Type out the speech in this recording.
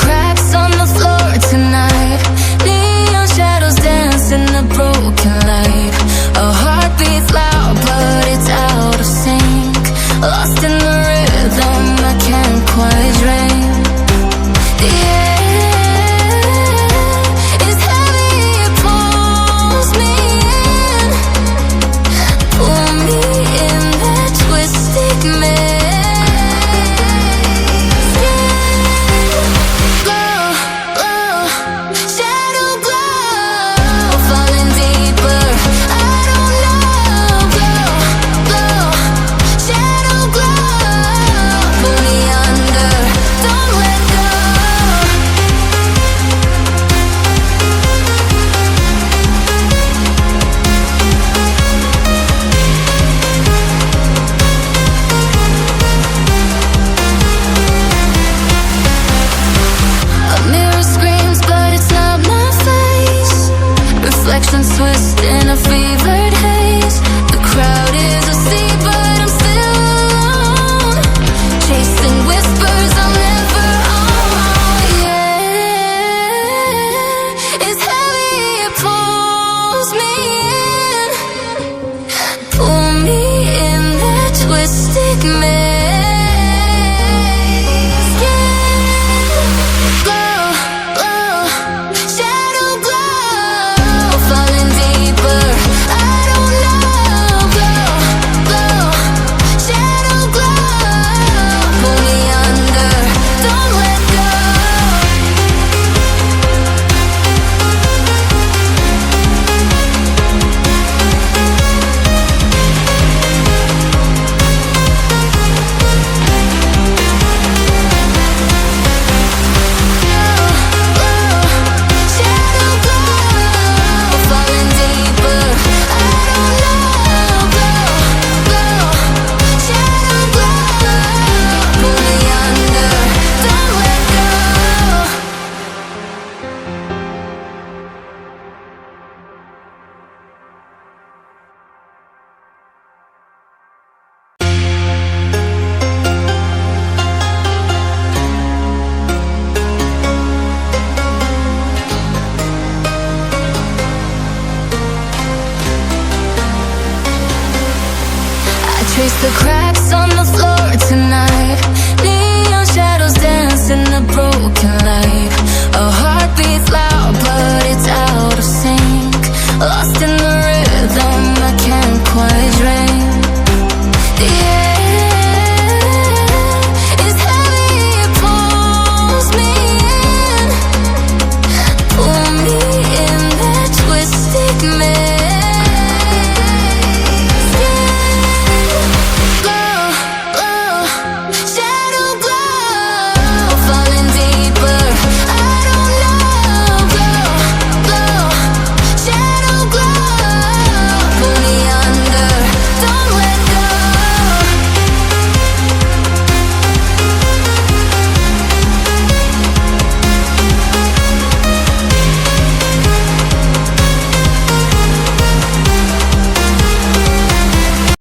cracks on the floor tonight. Neon shadows dance in the broken light. A heart beats loud but it's out of sync. Lost in the rhythm I can't quite drink. The air is heavy, it pulls me in. Pull me in that twisted maze. Glow, glow, shadow glow, falling deeper, I don't know. Glow, glow, shadow glow, pull me under, don't let go. A mirror screams, but it's not my face. Reflections twist in a fevered haze. The crowd is asleep, but I'm still alone. Chasing whispers I'll never own. Yeah, it's heavy, it pulls me in. Pull me in that twisted maze. Glow, glow, shadow glow, falling deeper, I don't know. Glow, glow, shadow glow, pull me under, don't let go. Shadow glow, falling deeper, I don't know. Glow, glow, shadow glow, pull me under, don't let go. I trace the crowd